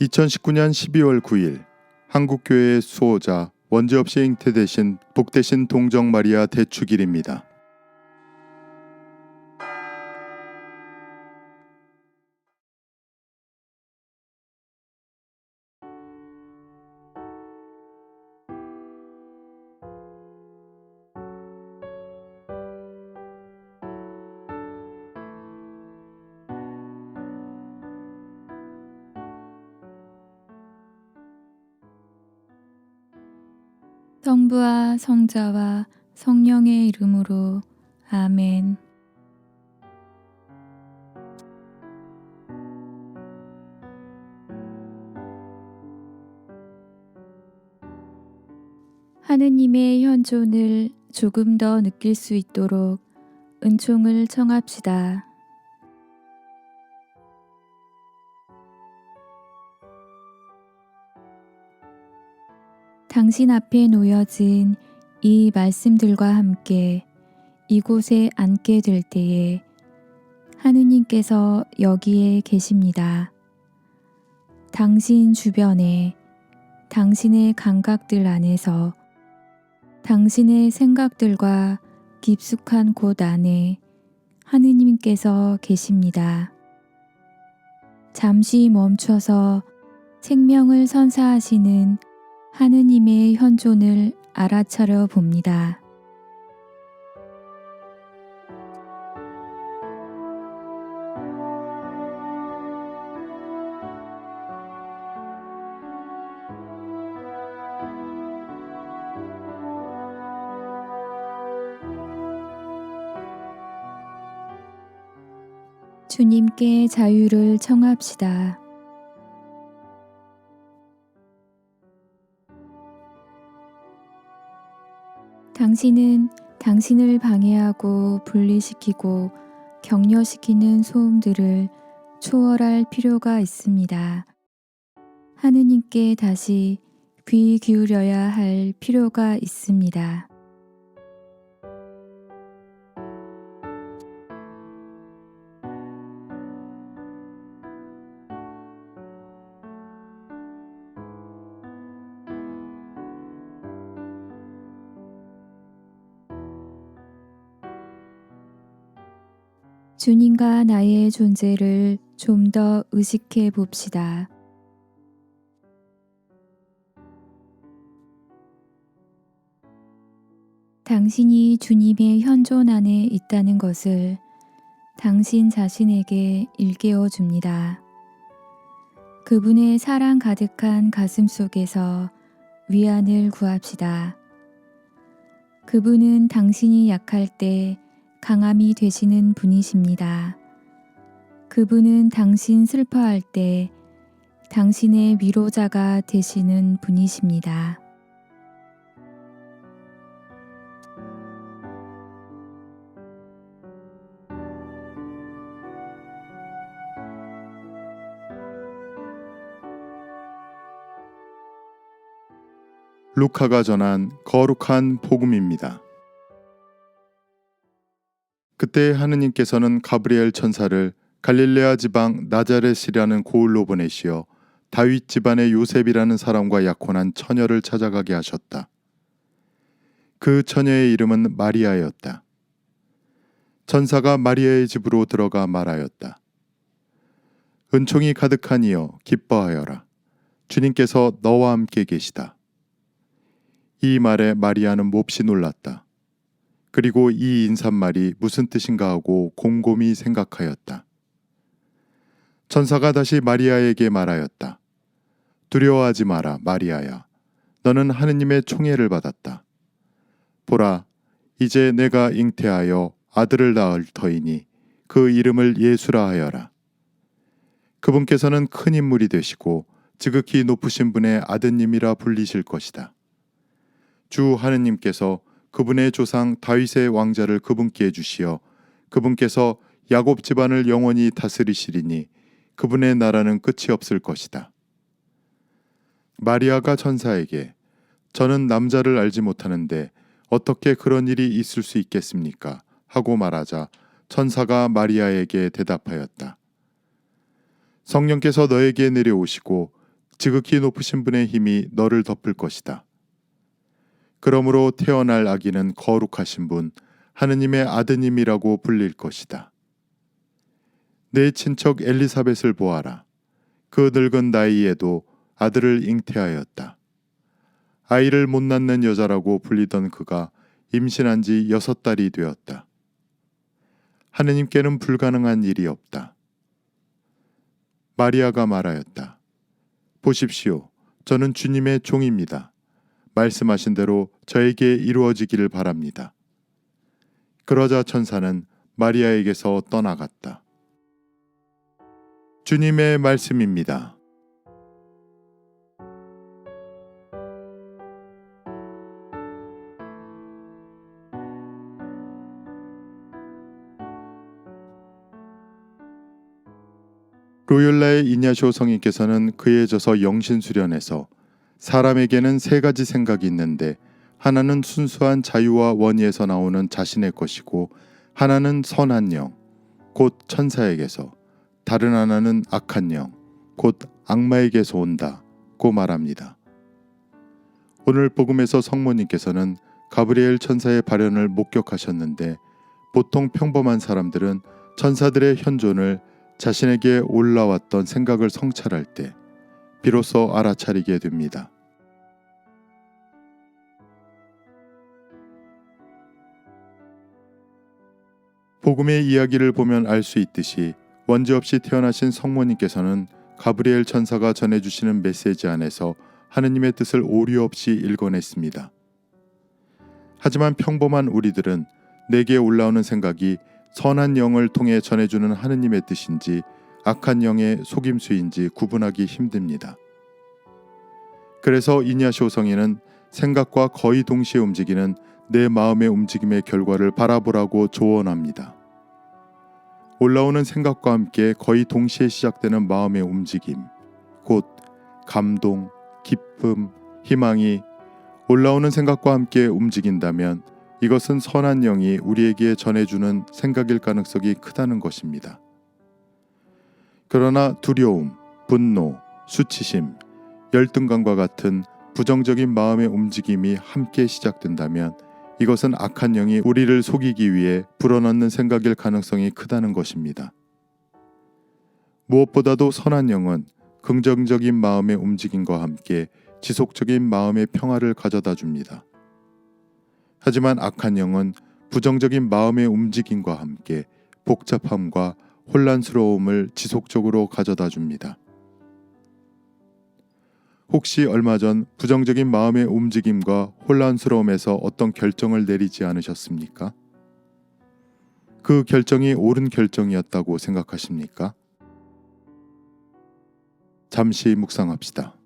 2019년 12월 9일 한국교회의 수호자 원죄 없이 잉태되신 복되신 동정 마리아 대축일입니다. 성부와 성자와 성령의 이름으로 아멘. 하느님의 현존을 조금 더 느낄 수 있도록 은총을 청합시다. 당신 앞에 놓여진 이 말씀들과 함께 이곳에 앉게 될 때에 하느님께서 여기에 계십니다. 당신 주변에, 당신의 감각들 안에서, 당신의 생각들과 깊숙한 곳 안에 하느님께서 계십니다. 잠시 멈춰서 생명을 선사하시는 하느님의 현존을 알아차려 봅니다. 주님께 자유를 청합시다. 당신은 당신을 방해하고 분리시키고 격려시키는 소음들을 초월할 필요가 있습니다. 하느님께 다시 귀 기울여야 할 필요가 있습니다. 주님과 나의 존재를 좀 더 의식해 봅시다. 당신이 주님의 현존 안에 있다는 것을 당신 자신에게 일깨워 줍니다. 그분의 사랑 가득한 가슴 속에서 위안을 구합시다. 그분은 당신이 약할 때 강함이 되시는 분이십니다. 그분은 당신 슬퍼할 때 당신의 위로자가 되시는 분이십니다. 루카가 전한 거룩한 복음입니다. 그때 하느님께서는 가브리엘 천사를 갈릴레아 지방 나자렛이라는 고을로 보내시어 다윗 집안의 요셉이라는 사람과 약혼한 처녀를 찾아가게 하셨다. 그 처녀의 이름은 마리아였다. 천사가 마리아의 집으로 들어가 말하였다. 은총이 가득한 이여 기뻐하여라. 주님께서 너와 함께 계시다. 이 말에 마리아는 몹시 놀랐다. 그리고 이 인사말이 무슨 뜻인가 하고 곰곰이 생각하였다. 천사가 다시 마리아에게 말하였다. 두려워하지 마라, 마리아야. 너는 하느님의 총애를 받았다. 보라, 이제 내가 잉태하여 아들을 낳을 터이니 그 이름을 예수라 하여라. 그분께서는 큰 인물이 되시고 지극히 높으신 분의 아드님이라 불리실 것이다. 주 하느님께서 그분의 조상 다윗의 왕자를 그분께 주시어 그분께서 야곱 집안을 영원히 다스리시리니 그분의 나라는 끝이 없을 것이다. 마리아가 천사에게 저는 남자를 알지 못하는데 어떻게 그런 일이 있을 수 있겠습니까? 하고 말하자 천사가 마리아에게 대답하였다. 성령께서 너에게 내려오시고 지극히 높으신 분의 힘이 너를 덮을 것이다. 그러므로 태어날 아기는 거룩하신 분, 하느님의 아드님이라고 불릴 것이다. 내 친척 엘리사벳을 보아라. 그 늙은 나이에도 아들을 잉태하였다. 아이를 못 낳는 여자라고 불리던 그가 임신한 지 6달이 되었다. 하느님께는 불가능한 일이 없다. 마리아가 말하였다. 보십시오. 저는 주님의 종입니다. 말씀하신 대로 저에게 이루어지기를 바랍니다. 그러자 천사는 마리아에게서 떠나갔다. 주님의 말씀입니다. 로욜라의 이냐쇼 성인께서는 그의 저서 영신수련에서 사람에게는 3가지 생각이 있는데 하나는 순수한 자유와 원의에서 나오는 자신의 것이고 하나는 선한 영, 곧 천사에게서, 다른 하나는 악한 영, 곧 악마에게서 온다고 말합니다. 오늘 복음에서 성모님께서는 가브리엘 천사의 발현을 목격하셨는데 보통 평범한 사람들은 천사들의 현존을 자신에게 올라왔던 생각을 성찰할 때 비로소 알아차리게 됩니다. 복음의 이야기를 보면 알 수 있듯이 원죄 없이 태어나신 성모님께서는 가브리엘 천사가 전해주시는 메시지 안에서 하느님의 뜻을 오류 없이 읽어냈습니다. 하지만 평범한 우리들은 내게 올라오는 생각이 선한 영을 통해 전해주는 하느님의 뜻인지 악한 영의 속임수인지 구분하기 힘듭니다. 그래서 이냐쇼 성인은 생각과 거의 동시에 움직이는 내 마음의 움직임의 결과를 바라보라고 조언합니다. 올라오는 생각과 함께 거의 동시에 시작되는 마음의 움직임, 곧 감동, 기쁨, 희망이 올라오는 생각과 함께 움직인다면 이것은 선한 영이 우리에게 전해주는 생각일 가능성이 크다는 것입니다. 그러나 두려움, 분노, 수치심, 열등감과 같은 부정적인 마음의 움직임이 함께 시작된다면 이것은 악한 영이 우리를 속이기 위해 불어넣는 생각일 가능성이 크다는 것입니다. 무엇보다도 선한 영은 긍정적인 마음의 움직임과 함께 지속적인 마음의 평화를 가져다 줍니다. 하지만 악한 영은 부정적인 마음의 움직임과 함께 복잡함과 혼란스러움을 지속적으로 가져다 줍니다. 혹시 얼마 전 부정적인 마음의 움직임과 혼란스러움에서 어떤 결정을 내리지 않으셨습니까? 그 결정이 옳은 결정이었다고 생각하십니까? 잠시 묵상합시다.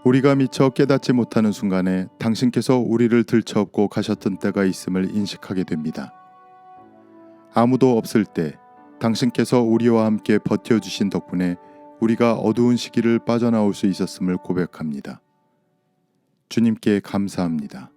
우리가 미처 깨닫지 못하는 순간에 당신께서 우리를 들쳐업고 가셨던 때가 있음을 인식하게 됩니다. 아무도 없을 때 당신께서 우리와 함께 버텨주신 덕분에 우리가 어두운 시기를 빠져나올 수 있었음을 고백합니다. 주님께 감사합니다.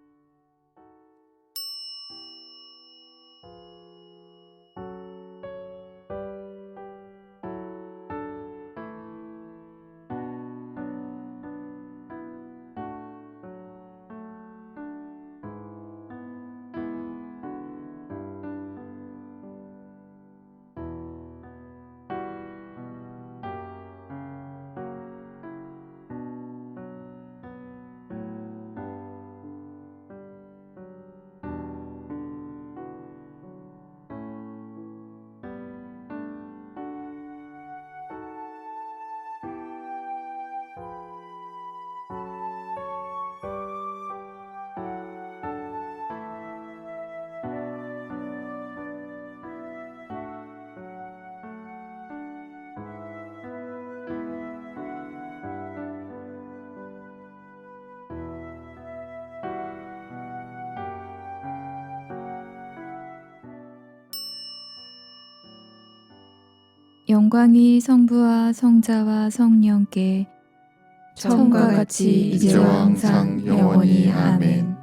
영광이 성부와 성자와 성령께 처음과 같이 이제와 항상 영원히 아멘.